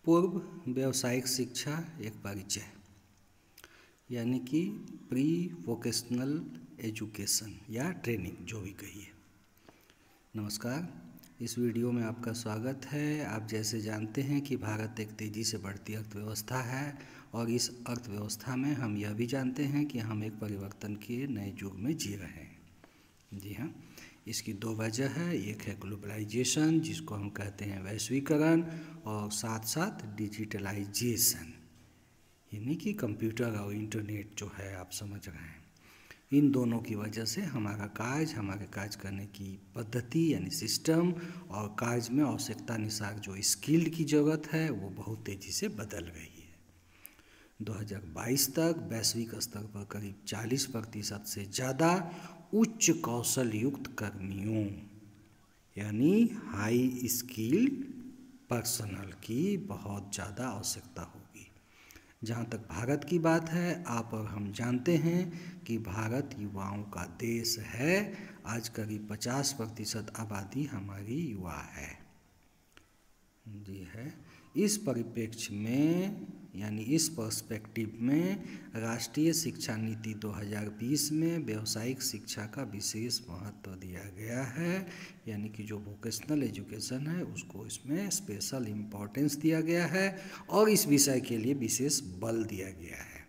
पूर्व व्यावसायिक शिक्षा एक परिचय यानी कि प्री वोकेशनल एजुकेशन या ट्रेनिंग जो भी कहिए। नमस्कार, इस वीडियो में आपका स्वागत है। आप जैसे जानते हैं कि भारत एक तेज़ी से बढ़ती अर्थव्यवस्था है और इस अर्थव्यवस्था में हम यह भी जानते हैं कि हम एक परिवर्तन के नए युग में जी रहे हैं। जी हाँ, इसकी दो वजह है। एक है ग्लोबलाइजेशन, जिसको हम कहते हैं वैश्वीकरण, और साथ साथ डिजिटलाइजेशन यानी कि कंप्यूटर और इंटरनेट जो है, आप समझ रहे हैं। इन दोनों की वजह से हमारे काज करने की पद्धति यानी सिस्टम और कार्य में आवश्यकता अनुसार जो स्किल की ज़रूरत है वो बहुत तेज़ी से बदल गई है। 2022 तक वैश्विक स्तर पर करीब 40% से ज़्यादा उच्च कौशल युक्त कर्मियों यानी हाई स्किल पर्सनल की बहुत ज़्यादा आवश्यकता होगी। जहाँ तक भारत की बात है, आप और हम जानते हैं कि भारत युवाओं का देश है। आज करीब 50% आबादी हमारी युवा है। जी है। इस परिप्रेक्ष्य में यानी इस पर्सपेक्टिव में राष्ट्रीय शिक्षा नीति 2020 में व्यावसायिक शिक्षा का विशेष महत्व दिया गया है। यानी कि जो वोकेशनल एजुकेशन है उसको इसमें स्पेशल इम्पोर्टेंस दिया गया है और इस विषय के लिए विशेष बल दिया गया है।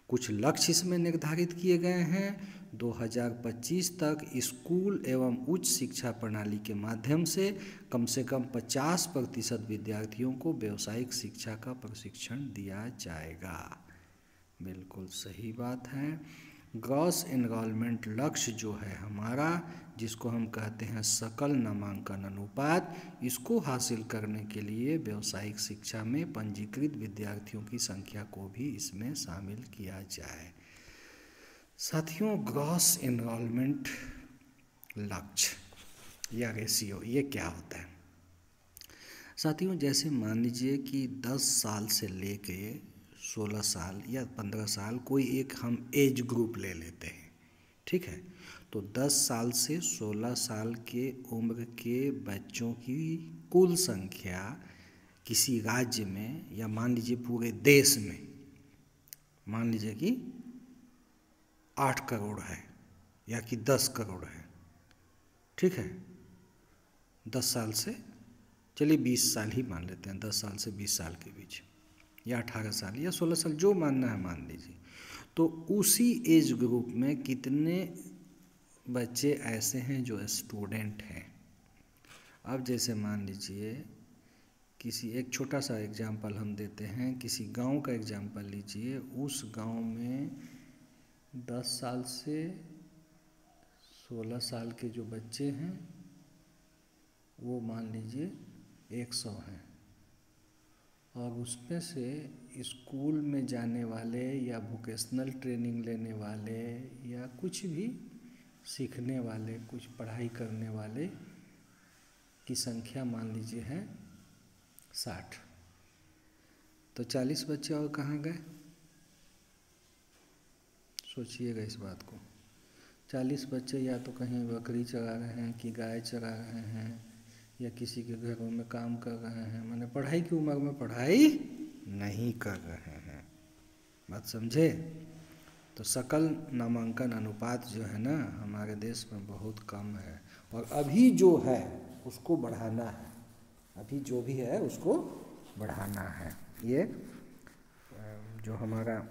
कुछ लक्ष्य इसमें निर्धारित किए गए हैं। 2025 तक स्कूल एवं उच्च शिक्षा प्रणाली के माध्यम से कम 50% विद्यार्थियों को व्यावसायिक शिक्षा का प्रशिक्षण दिया जाएगा। बिल्कुल सही बात है। ग्रॉस एनरोलमेंट लक्ष्य जो है हमारा, जिसको हम कहते हैं सकल नामांकन अनुपात, इसको हासिल करने के लिए व्यावसायिक शिक्षा में पंजीकृत विद्यार्थियों की संख्या को भी इसमें शामिल किया जाए। साथियों, ग्रॉस एनरोलमेंट लक्ष्य या रेशियो ये क्या होता है? साथियों, जैसे मान लीजिए कि 10 साल से लेके 16 साल या 15 साल कोई एक हम एज ग्रुप ले लेते हैं, ठीक है। तो 10 साल से 16 साल के उम्र के बच्चों की कुल संख्या किसी राज्य में या मान लीजिए पूरे देश में मान लीजिए कि 8 करोड़ है या कि 10 करोड़ है, ठीक है। 10 साल से चलिए 20 साल ही मान लेते हैं, 10 साल से 20 साल के बीच या 18 साल या 16 साल जो मानना है मान लीजिए। तो उसी एज ग्रुप में कितने बच्चे ऐसे हैं जो स्टूडेंट हैं? अब जैसे मान लीजिए किसी एक छोटा सा एग्जाम्पल हम देते हैं, किसी गांव का एग्जाम्पल लीजिए। उस गांव में 10 साल से 16 साल के जो बच्चे हैं वो मान लीजिए 100 हैं, और उसमें से स्कूल में जाने वाले या वोकेशनल ट्रेनिंग लेने वाले या कुछ भी सीखने वाले, कुछ पढ़ाई करने वाले की संख्या मान लीजिए है 60। तो 40 बच्चे और कहाँ गए? सोचिएगा इस बात को। 40 बच्चे या तो कहीं बकरी चरा रहे हैं कि गाय चरा रहे हैं या किसी के घरों में काम कर रहे हैं, माने पढ़ाई की उम्र में पढ़ाई नहीं कर रहे हैं। बात समझे? तो सकल नामांकन अनुपात जो है ना हमारे देश में बहुत कम है, और अभी जो है उसको बढ़ाना है। अभी जो भी है उसको बढ़ाना है। ये जो हमारा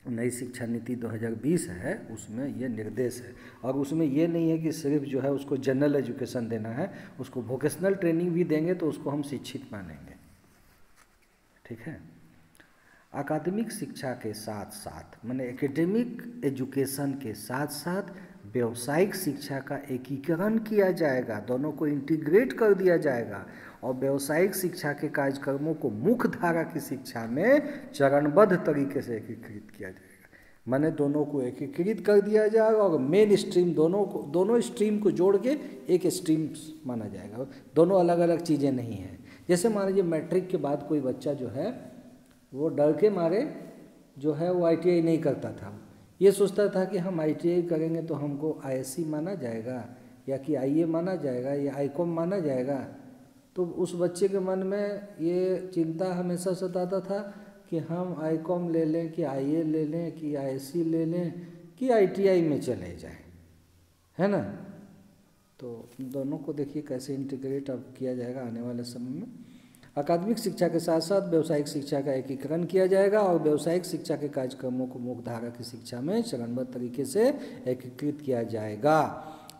नई शिक्षा नीति 2020 है उसमें ये निर्देश है, और उसमें ये नहीं है कि सिर्फ जो है उसको जनरल एजुकेशन देना है, उसको वोकेशनल ट्रेनिंग भी देंगे तो उसको हम शिक्षित मानेंगे, ठीक है। अकादमिक शिक्षा के साथ साथ माने एकेडमिक एजुकेशन के साथ साथ व्यावसायिक शिक्षा का एकीकरण किया जाएगा, दोनों को इंटीग्रेट कर दिया जाएगा, और व्यावसायिक शिक्षा के कार्यक्रमों को मुख्य धारा की शिक्षा में चरणबद्ध तरीके से एकीकृत किया जाएगा। माने दोनों को एकीकृत कर दिया जाएगा और मेन स्ट्रीम दोनों स्ट्रीम को जोड़ के एक स्ट्रीम माना जाएगा। दोनों अलग अलग चीज़ें नहीं हैं। जैसे मान लीजिए मैट्रिक के बाद कोई बच्चा जो है वो डर के मारे जो है वो ITI नहीं करता था। ये सोचता था कि हम ITI करेंगे तो हमको ISC माना जाएगा या कि IA माना जाएगा या ICOM माना जाएगा, तो उस बच्चे के मन में ये चिंता हमेशा सताता था कि हम आईकॉम ले लें कि आईए ले लें कि आईएससी ले लें कि आईटीआई में चले जाएं, है ना। तो दोनों को देखिए कैसे इंटीग्रेट अब किया जाएगा आने वाले समय में। अकादमिक शिक्षा के साथ साथ व्यावसायिक शिक्षा का एकीकरण किया जाएगा और व्यावसायिक शिक्षा के कार्यक्रमों को मुख्यधारा की शिक्षा में चरणबद्ध तरीके से एकीकृत किया जाएगा।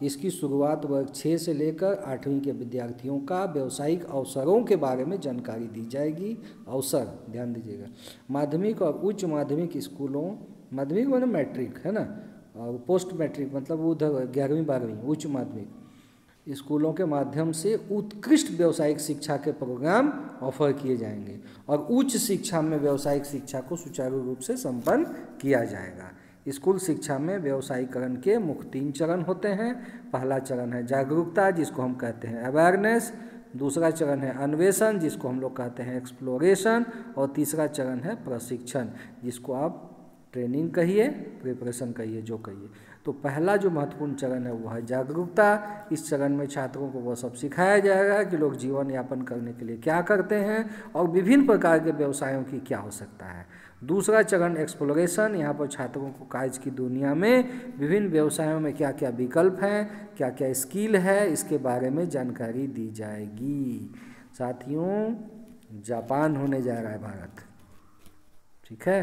इसकी शुरुआत वर्ग 6 से लेकर 8वीं के विद्यार्थियों का व्यावसायिक अवसरों के बारे में जानकारी दी जाएगी। अवसर ध्यान दीजिएगा, माध्यमिक और उच्च माध्यमिक स्कूलों, माध्यमिक मतलब मैट्रिक है ना, और पोस्ट मैट्रिक मतलब उधर 11वीं 12वीं उच्च माध्यमिक स्कूलों के माध्यम से उत्कृष्ट व्यावसायिक शिक्षा के प्रोग्राम ऑफर किए जाएंगे और उच्च शिक्षा में व्यावसायिक शिक्षा को सुचारू रूप से संपन्न किया जाएगा। स्कूल शिक्षा में व्यावसायीकरण के मुख्य 3 चरण होते हैं। पहला चरण है जागरूकता, जिसको हम कहते हैं अवेयरनेस। दूसरा चरण है अन्वेषण, जिसको हम लोग कहते हैं एक्सप्लोरेशन। और तीसरा चरण है प्रशिक्षण, जिसको आप ट्रेनिंग कहिए, प्रिपरेशन कहिए, जो कहिए। तो पहला जो महत्वपूर्ण चरण है वो है जागरूकता। इस चरण में छात्रों को वह सब सिखाया जाएगा कि लोग जीवन यापन करने के लिए क्या करते हैं और विभिन्न प्रकार के व्यवसायों की क्या आवश्यकता है। दूसरा चरण एक्सप्लोरेशन, यहाँ पर छात्रों को कार्य की दुनिया में विभिन्न व्यवसायों में क्या क्या विकल्प हैं, क्या क्या स्किल है, इसके बारे में जानकारी दी जाएगी। साथियों, जापान होने जा रहा है भारत, ठीक है,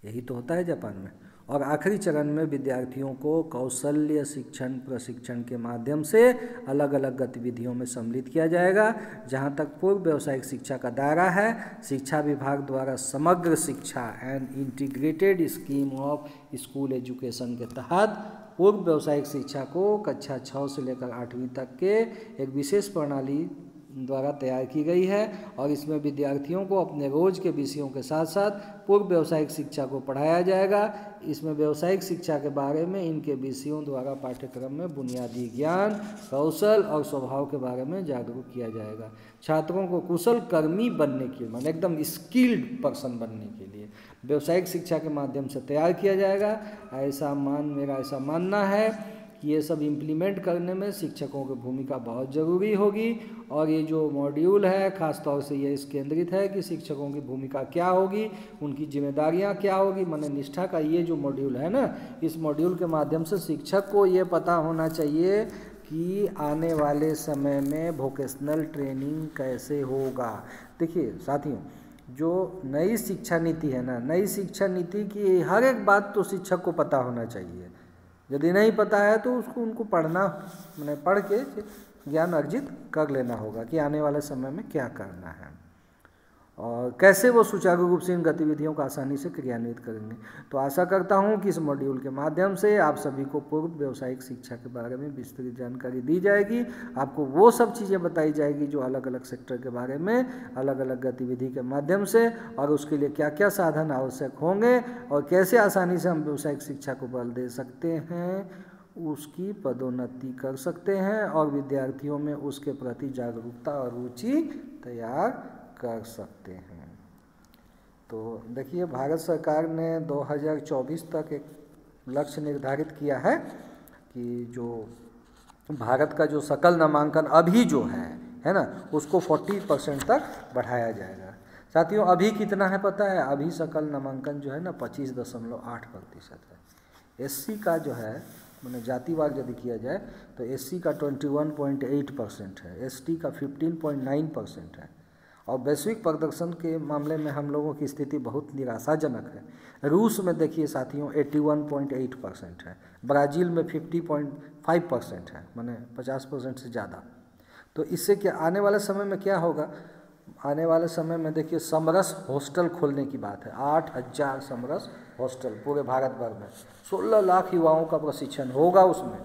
यही तो होता है जापान में। और आखिरी चरण में विद्यार्थियों को कौशल्य शिक्षण प्रशिक्षण के माध्यम से अलग अलग गतिविधियों में सम्मिलित किया जाएगा। जहां तक पूर्व व्यावसायिक शिक्षा का दायरा है, शिक्षा विभाग द्वारा समग्र शिक्षा and integrated scheme of school education के तहत पूर्व व्यावसायिक शिक्षा को कक्षा 6 से लेकर 8वीं तक के एक विशेष प्रणाली द्वारा तैयार की गई है और इसमें विद्यार्थियों को अपने रोज के विषयों के साथ साथ पूर्व व्यावसायिक शिक्षा को पढ़ाया जाएगा। इसमें व्यावसायिक शिक्षा के बारे में इनके विषयों द्वारा पाठ्यक्रम में बुनियादी ज्ञान, कौशल और स्वभाव के बारे में जागरूक किया जाएगा। छात्रों को कुशल कर्मी बनने के लिए, एकदम स्किल्ड पर्सन बनने के लिए व्यावसायिक शिक्षा के माध्यम से तैयार किया जाएगा। मेरा ऐसा मानना है कि ये सब इम्प्लीमेंट करने में शिक्षकों की भूमिका बहुत ज़रूरी होगी। और ये जो मॉड्यूल है ख़ास तौर से ये इस केंद्रित है कि शिक्षकों की भूमिका क्या होगी, उनकी जिम्मेदारियां क्या होगी, माने निष्ठा का ये जो मॉड्यूल है ना, इस मॉड्यूल के माध्यम से शिक्षक को ये पता होना चाहिए कि आने वाले समय में वोकेशनल ट्रेनिंग कैसे होगा। देखिए साथियों, जो नई शिक्षा नीति है ना, नई शिक्षा नीति की हर एक बात तो शिक्षक को पता होना चाहिए। यदि नहीं पता है तो उनको पढ़ना, पढ़ के ज्ञान अर्जित कर लेना होगा कि आने वाले समय में क्या करना है और कैसे वो सुचारू रूप से इन गतिविधियों को आसानी से क्रियान्वित करेंगे। तो आशा करता हूँ कि इस मॉड्यूल के माध्यम से आप सभी को पूर्व व्यावसायिक शिक्षा के बारे में विस्तृत जानकारी दी जाएगी। आपको वो सब चीज़ें बताई जाएगी जो अलग अलग सेक्टर के बारे में अलग अलग गतिविधि के माध्यम से, और उसके लिए क्या क्या साधन आवश्यक होंगे और कैसे आसानी से हम व्यावसायिक शिक्षा को बल दे सकते हैं, उसकी पदोन्नति कर सकते हैं और विद्यार्थियों में उसके प्रति जागरूकता और रुचि तैयार कर सकते हैं। तो देखिए, भारत सरकार ने 2024 तक एक लक्ष्य निर्धारित किया है कि जो भारत का जो सकल नामांकन अभी जो है ना, उसको 40% तक बढ़ाया जाएगा। साथियों, अभी कितना है पता है? अभी सकल नामांकन जो है ना 25.8% है। एससी का जो है, मैंने जातिवार यदि किया जाए तो एससी का 21.8% है, एसटी का 15.9% है। और वैश्विक प्रदर्शन के मामले में हम लोगों की स्थिति बहुत निराशाजनक है। रूस में देखिए साथियों 81.8% है, ब्राज़ील में 50.5% है, माने 50% से ज़्यादा। तो इससे क्या आने वाले समय में क्या होगा? आने वाले समय में देखिए समरस हॉस्टल खोलने की बात है। 8,000 समरस हॉस्टल पूरे भारत भर में, 16 लाख युवाओं का प्रशिक्षण होगा उसमें।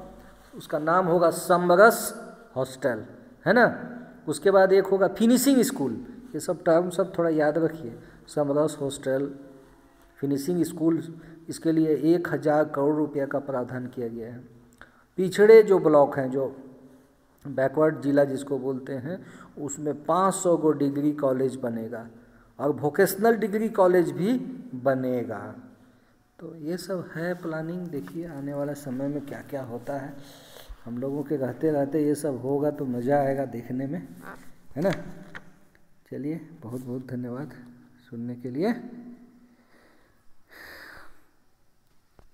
उसका नाम होगा समरस हॉस्टल, है ना। उसके बाद एक होगा फिनिशिंग स्कूल। ये सब टर्म सब थोड़ा याद रखिए, समरस हॉस्टल, फिनिशिंग स्कूल। इसके लिए 1,000 करोड़ रुपये का प्रावधान किया गया है। पिछड़े जो ब्लॉक हैं, जो बैकवर्ड जिला जिसको बोलते हैं, उसमें 500 गो डिग्री कॉलेज बनेगा और वोकेशनल डिग्री कॉलेज भी बनेगा। तो ये सब है प्लानिंग। देखिए आने वाला समय में क्या क्या होता है। हम लोगों के रहते रहते ये सब होगा तो मज़ा आएगा देखने में, है ना। चलिए, बहुत बहुत धन्यवाद सुनने के लिए।